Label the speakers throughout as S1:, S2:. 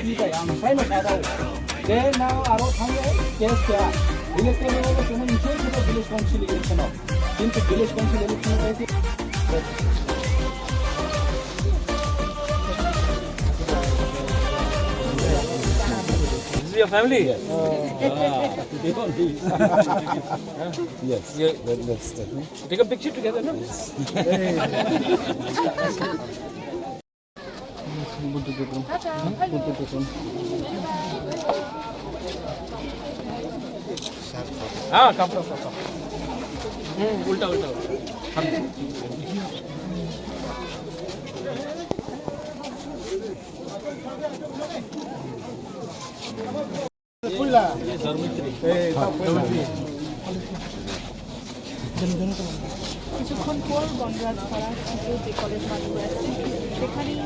S1: kita yang saya nak tahu. Then now aro thangge case kya? Elected level ko naman issue ko village council election of. Into village council election kaise?
S2: This is your family?
S1: Yes. Yes. Let's take it.
S2: Take a picture together, no? हाँ कपड़ा उल्टा उल्टा
S3: কিছুক্ষণ পর গণরাজ পাড়া থেকে যে college মাঠগুলো আছে সেখানেই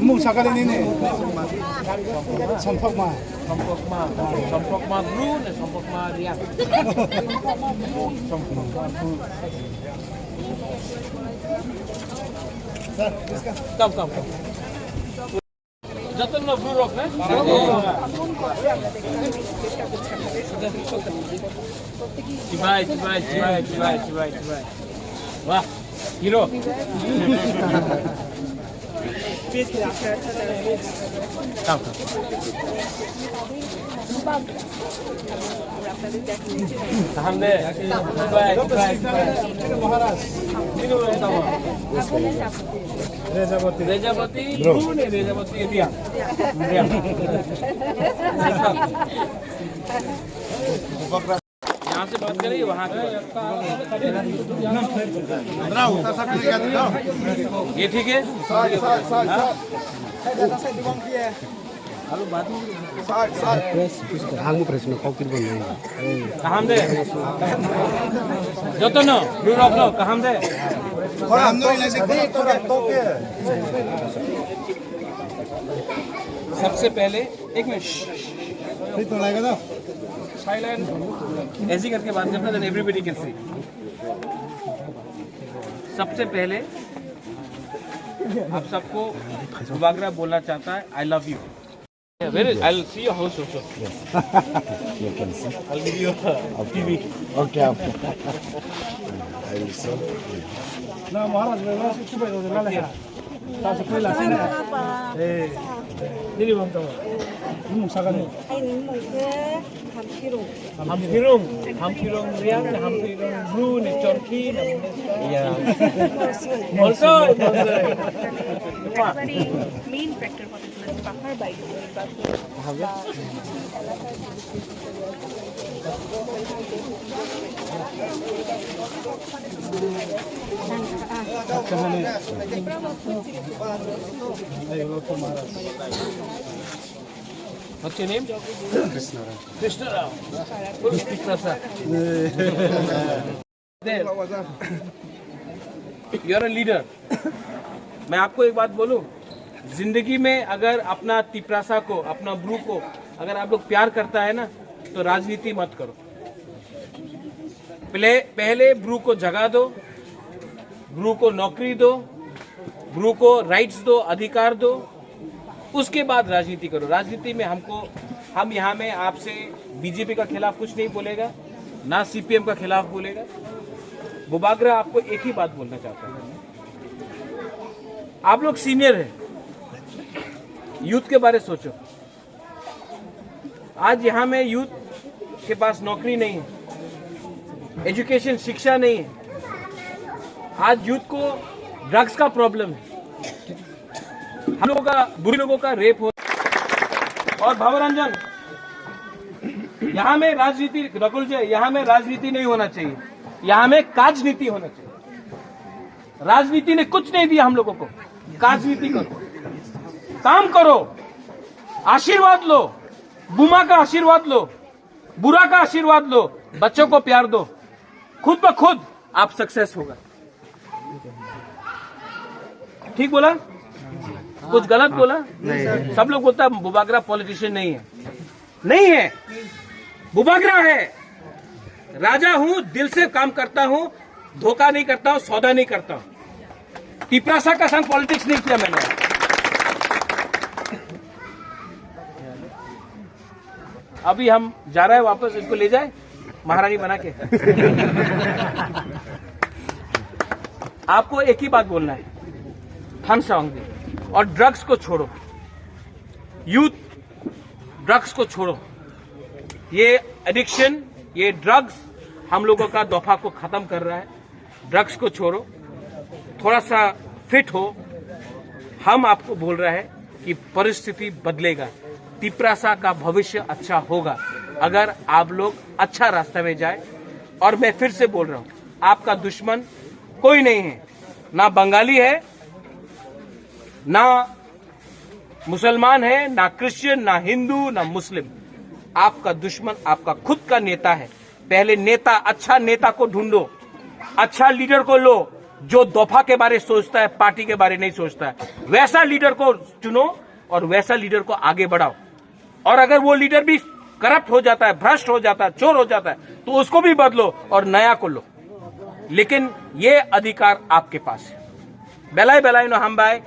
S1: Mung sakali nini. Sampok ma.
S2: Sampok ma blue dan sampok ma riak. Come. Jatan na blue rock, Cibai. Wah, hero. Come. Hamde. Cibai. Rejapati. Blue ne Rejapati dia. यहाँ से बात करिए वहाँ की ये ठीक है कहाँ दे जो तो नो ब्लू रॉक नो कहाँ दे सबसे पहले एक मिनट साइलेंट ऐसे करके बात करना देन एवरीबॉडी कैन सी सबसे पहले आप सबको दुबागरा बोलना चाहता है I love you very I will see your house also
S1: You can see.
S2: I will give you TV
S1: Okay. I will see. Na Maharaj, coba lala. Tahu kau lah sini. Jadi bang tahu. Sakali. Hamkirung riang, Hamkirung blue, ne Turkey, ne also.
S3: Main factor কতগুলো পাহাড় বাইরে
S2: What's your name? Krishna Rao. You're a leader. मैं आपको एक बात बोलूं, जिंदगी में अगर अपना तिपरासा को, अपना ब्रू को अगर आप लोग प्यार करता है ना, तो राजनीति मत करो। पहले ब्रू को जगह दो, ब्रू को नौकरी दो, ब्रू को राइट्स दो, अधिकार दो, उसके बाद राजनीति करो। राजनीति में हम यहाँ में आपसे बीजेपी का खिलाफ कुछ नहीं बोलेगा, ना सीपीएम का खिलाफ बोलेगा। बुबागरा आपको एक ही बात बोलना चाहता है, आप लोग सीनियर हैं, यूथ के बारे सोचो। आज यहाँ में यूथ के पास नौकरी नहीं है, एजुकेशन शिक्षा नहीं है। आज यूथ को ड्रग्स का प्रॉब्लम है, हम लोगों का बुरे लोगों का रेप हो। और भावरंजन, यहाँ में राजनीति, रकुल जी, यहाँ में राजनीति नहीं होना चाहिए, यहाँ में काजनीति होना चाहिए। राजनीति ने कुछ नहीं दिया हम लोगों को, काजनीति करो, काम करो, आशीर्वाद लो, बुमा का आशीर्वाद लो, बुरा का आशीर्वाद लो, बच्चों को प्यार दो, खुद ब खुद आप सक्सेस होगा। ठीक बोला? कुछ गलत बोला? सब लोग बोलता है बुबागरा पॉलिटिशियन नहीं है। नहीं है, बुबागरा है। राजा हूं, दिल से काम करता हूं, धोखा नहीं करता हूं, सौदा नहीं करता हूं। पिपरासा का संग पॉलिटिक्स नहीं किया मैंने। अभी हम जा रहे हैं वापस, इसको ले जाए महारानी बना के। आपको एक ही बात बोलना है, थम्स अप और ड्रग्स को छोड़ो। यूथ ड्रग्स को छोड़ो। ये एडिक्शन, ये ड्रग्स हम लोगों का दफा को खत्म कर रहा है। ड्रग्स को छोड़ो, थोड़ा सा फिट हो। हम आपको बोल रहे हैं कि परिस्थिति बदलेगा, तिपरासा का भविष्य अच्छा होगा अगर आप लोग अच्छा रास्ते में जाए। और मैं फिर से बोल रहा हूं, आपका दुश्मन कोई नहीं है, ना बंगाली है, ना मुसलमान है, ना क्रिश्चियन, ना हिंदू, ना मुस्लिम। आपका दुश्मन आपका खुद का नेता है। पहले नेता, अच्छा नेता को ढूंढो, अच्छा लीडर को लो जो दफा के बारे सोचता है, पार्टी के बारे नहीं सोचता है। वैसा लीडर को चुनो और वैसा लीडर को आगे बढ़ाओ। और अगर वो लीडर भी करप्ट हो जाता है, भ्रष्ट हो जाता है, चोर हो जाता है, तो उसको भी बदलो और नया को लो। लेकिन ये अधिकार आपके पास है। बेलाई बेलाई नो हम भाई,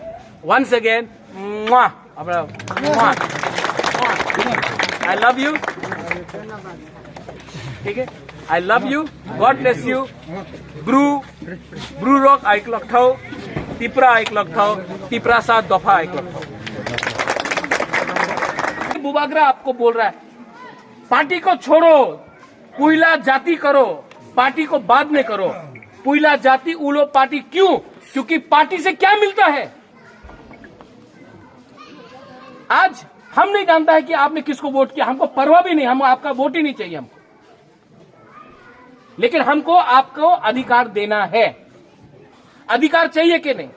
S2: once again I love you. ठीक है, I love you, God bless you. ब्रू रॉक आइक लखथाओ, तिपरा आइक लखथाओ, तिपरासा दफा आइक लखथाओ। बुबागरा आपको बोल रहा है पार्टी को छोड़ो, पुइला जाति करो, पार्टी को बाद में करो। पुइला जाति उलो पार्टी क्यों? क्योंकि पार्टी से क्या मिलता है? आज हम नहीं जानता है कि आपने किसको वोट किया, हमको परवाह भी नहीं, हम आपका वोट ही नहीं चाहिए हमको। लेकिन हमको आपको अधिकार देना है। अधिकार चाहिए कि नहीं?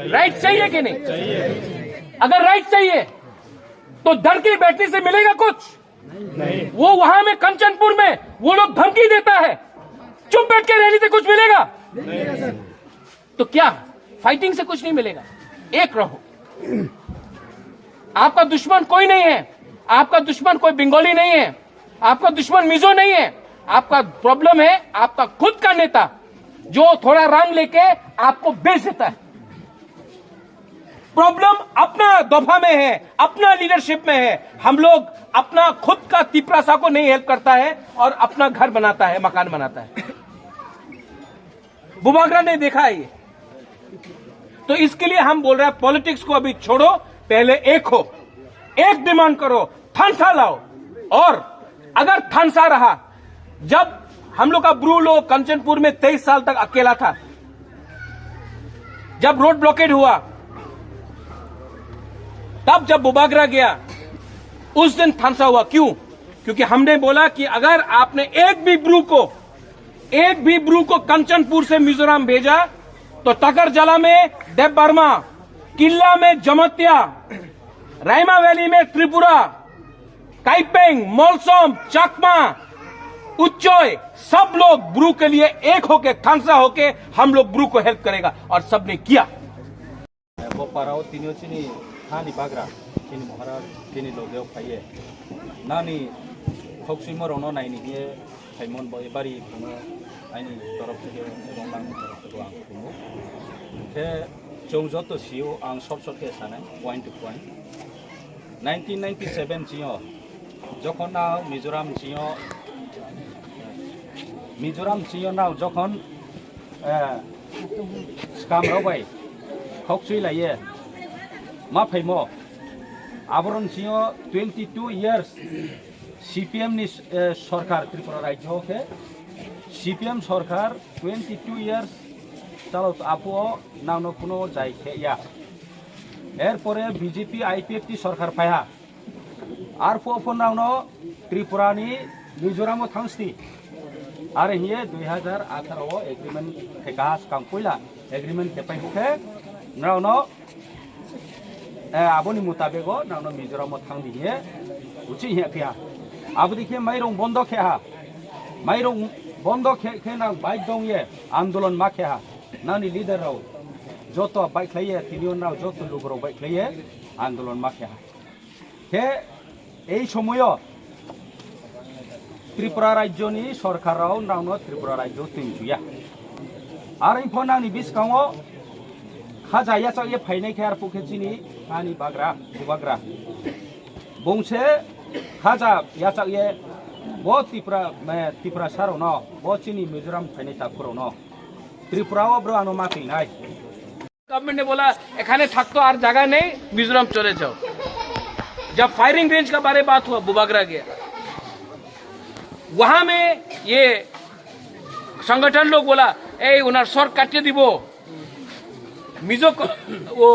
S2: राइट चाहिए कि नहीं? अगर राइट चाहिए तो डर के बैठने से मिलेगा कुछ? नहीं। वो वहां में कंचनपुर में वो लोग धमकी देता है, चुप बैठ के रहने से कुछ मिलेगा? नहीं। तो क्या फाइटिंग से कुछ नहीं मिलेगा? एक रहो। आपका दुश्मन कोई नहीं है, आपका दुश्मन कोई बंगाली नहीं है, आपका दुश्मन मिजो नहीं है। आपका प्रॉब्लम है आपका खुद का नेता जो थोड़ा रंग लेके आपको बेच देता है। प्रॉब्लम अपना दफा में है, अपना लीडरशिप में है। हम लोग अपना खुद का तिपरासा को नहीं हेल्प करता है और अपना घर बनाता है, मकान बनाता है। बुबागरा ने देखा है ये। तो इसके लिए हम बोल रहे हैं पॉलिटिक्स को अभी छोड़ो, पहले एक हो, एक डिमांड करो, थानसा लाओ। और अगर थानसा रहा, जब हम लोग का ब्रू लोग कंचनपुर में 23 साल तक अकेला था, जब रोड ब्लॉकेड हुआ, तब जब बुबागरा गया उस दिन थानसा हुआ। क्यों? क्योंकि हमने बोला कि अगर आपने एक भी ब्रू को कंचनपुर से मिजोरम भेजा तो टकरजला में देव बर्मा, किल्ला में जमतिया, रायमा वैली में त्रिपुरा, काइपेंग, मोलसोम, चकमा, उच्चोय, सब लोग ब्रू के लिए एक होके, थानसा होके हम लोग ब्रू को हेल्प करेगा। और सबने किया।
S4: वो पाराओ तीनों चीनी थानी बागरा चीनी महाराज चीनी लोग फाइए नानी थोक्सिमो रोनो नाइनी ये फाइमन बो एबारी खुनो आइनी तरफ से रोंगांग तरफ से आं खुनो थे जोंजो तो सियो आं सब के साने पॉइंट टू पॉइंट 1997 जियो जखन ना मिजोराम जियो ना जखन स्काम रबाय थोक्सि लाइए मा फाइमो आबरन जियो 22 इयर्स सीपीएम नि सरकार त्रिपुरा राज्य के सीपीएम सरकार 22 इयर्स चलो आपो नावनो कोनो जायखे या एरपरे बीजेपी आईपीएफ सरकार फाया आर फोन नावनो त्रिपुरा नि मिजोराम थांसती आर हिये 2018 एग्रीमेंट खेकास कांगपुला एग्रीमेंट खेपाय होखे नावनो आबोनी मुताबिक नावनो मिजोराम थांदी हिये उची हिया किया अब देखिए माइरंग बंद खेहा माइरंग बंद खे ना बाइक दंग ये आंदोलन मा खेहा नानी लीडर राव जो तो बाइक लाइए तीन नाव जो तो लोग बाइक लाइए आंदोलन मा क्या है এই সময়ও त्रिपुरा राज्यनि सरकाराव नावनो त्रिपुरा राज्य तिनजुया आरो इफोनानि बिसकाङाव खाजाया चागे फाइनाय खेर पकेटनि हानि बाग्रा बुबाग्रा बंसे खाजा या चागे बो त्रिपुरा सारो न बो चिनि मिजोराम फाइनाय तापुरो न त्रिपुराव ब्रानो माकिनाय
S2: गवर्नमेंट ने बोला एखाने থাকতো আর জায়গা নেই मिजोरम चले जाओ जब फायरिंग रेंज का बारे बात हुआ बुबागरा गया वहां में ये संगठन लोग बोला ए उनार सर काटे दिबो मिजो वो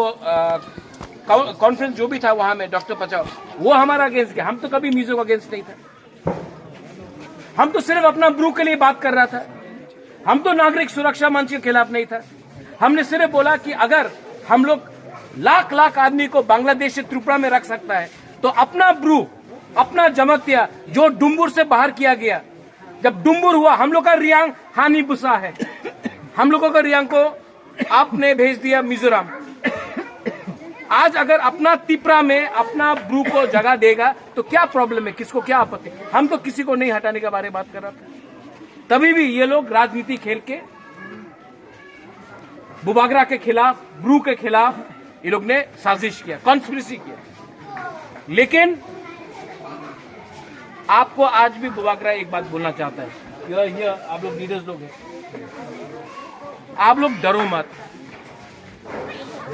S2: कॉन्फ्रेंस जो भी था वहां में डॉक्टर बचाओ वो हमारा अगेंस्ट गया हम तो कभी मिजो का अगेंस्ट नहीं था हम तो सिर्फ अपना ब्रू के लिए बात कर रहा था हम तो नागरिक सुरक्षा मंच के खिलाफ नहीं था हमने सिर्फ बोला कि अगर हम लोग लाख लाख आदमी को बांग्लादेश से त्रिपुरा में रख सकता है तो अपना ब्रू अपना जमतिया जो डुम्बुर से बाहर किया गया जब डुम्बुर हुआ हम लोग का रियांग हानि बुसा है हम लोगों का रियांग को आपने भेज दिया मिजोरम आज अगर अपना त्रिपुरा में अपना ब्रू को जगह देगा तो क्या प्रॉब्लम है किसको क्या आपत्ति हम तो किसी को नहीं हटाने के बारे में बात कर रहा था तभी भी ये लोग राजनीति खेल के बुबागरा के खिलाफ ब्रू के खिलाफ ये लोग ने साजिश किया कॉन्स्पिरेसी किया लेकिन आपको आज भी बुबागरा एक बात बोलना चाहता है ये आप लोग लीडर्स लोग हैं आप लोग डरो मत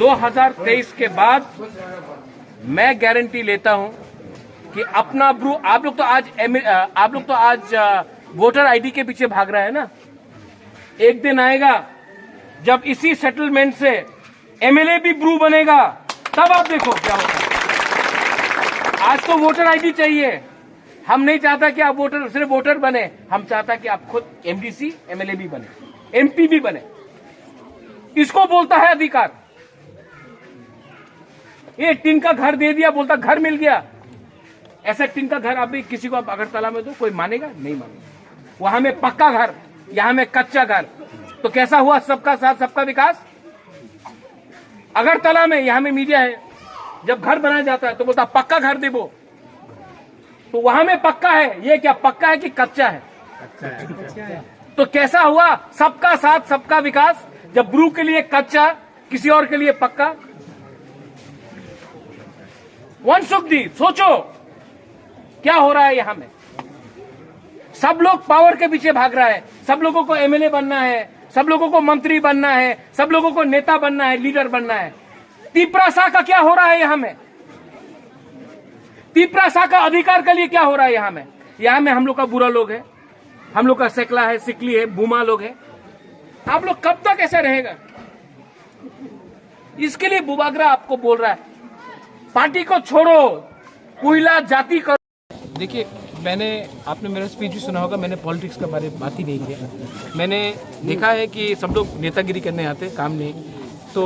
S2: 2023 के बाद मैं गारंटी लेता हूं कि अपना ब्रू आप लोग तो आज वोटर आईडी के पीछे भाग रहा है ना एक दिन आएगा जब इसी सेटलमेंट से एमएलए भी ब्रू बनेगा तब आप देखो क्या होगा आज तो वोटर आईडी चाहिए हम नहीं चाहता कि आप सिर्फ वोटर बने हम चाहता कि आप खुद एमडीसी एमएलए भी बने एमपी भी बने इसको बोलता है अधिकार ये टीन का घर दे दिया बोलता घर मिल गया ऐसा टीन का घर आप भी किसी को आप अगरतला में दो कोई मानेगा नहीं मानेगा वहां में पक्का घर यहां में कच्चा घर तो कैसा हुआ सबका साथ सबका विकास अगरतला में यहां में मीडिया है जब घर बनाया जाता है तो बोलता पक्का घर दे वो तो वहां में पक्का है ये क्या पक्का है कि कच्चा है तो कैसा हुआ सबका साथ सबका विकास जब ब्रू के लिए कच्चा किसी और के लिए पक्का वंशुकदी सोचो क्या हो रहा है यहां में सब लोग पावर के पीछे भाग रहा है सब लोगों को एमएलए बनना है सब लोगों को मंत्री बनना है सब लोगों को नेता बनना है लीडर बनना है त्रिपुरा शाह का क्या हो रहा है यहां में त्रिपुरा शाह का अधिकार के लिए क्या हो रहा है यहां में हम लोग का बुरा लोग है हम लोग का सेकला है सिकली है बूमा लोग है आप लोग कब तक ऐसा रहेगा इसके लिए बुबागरा आपको बोल रहा है पार्टी को छोड़ो कोयला जाति करो देखिए आपने मेरा स्पीच भी सुना होगा मैंने पॉलिटिक्स के बारे में बात ही नहीं किया मैंने देखा है कि सब लोग नेतागिरी करने आते काम नहीं तो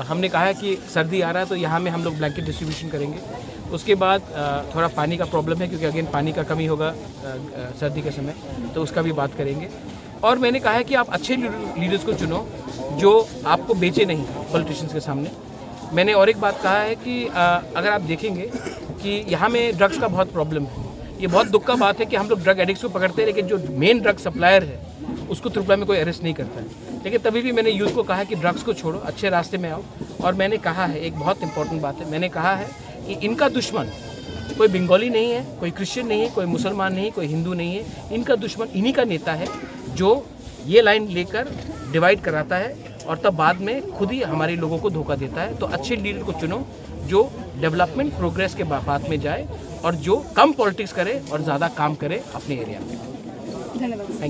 S2: हमने कहा है कि सर्दी आ रहा है तो यहाँ में हम लोग ब्लैंकेट डिस्ट्रीब्यूशन करेंगे उसके बाद थोड़ा पानी का प्रॉब्लम है क्योंकि अगेन पानी का कमी होगा सर्दी के समय तो उसका भी बात करेंगे और मैंने कहा है कि आप अच्छे लीडर्स को चुनो जो आपको बेचे नहीं पॉलिटिशियंस के सामने मैंने और एक बात कहा है कि अगर आप देखेंगे कि यहाँ में ड्रग्स का बहुत प्रॉब्लम है ये बहुत दुख का बात है कि हम लोग ड्रग एडिक्ट्स को पकड़ते हैं लेकिन जो मेन ड्रग सप्लायर है उसको त्रिपुरा में कोई अरेस्ट नहीं करता है लेकिन तभी भी मैंने यूथ को कहा है कि ड्रग्स को छोड़ो अच्छे रास्ते में आओ और मैंने कहा है एक बहुत इंपॉर्टेंट बात है मैंने कहा है कि इनका दुश्मन कोई बंगाली नहीं है कोई क्रिश्चियन नहीं है कोई मुसलमान नहीं है कोई हिंदू नहीं है इनका दुश्मन इन्हीं का नेता है जो ये लाइन लेकर डिवाइड कराता है और तब बाद में खुद ही हमारे लोगों को धोखा देता है तो अच्छे लीडर को चुनो जो डेवलपमेंट प्रोग्रेस के बात में जाए और जो कम पॉलिटिक्स करे और ज़्यादा काम करे अपने एरिया में
S3: धन्यवाद।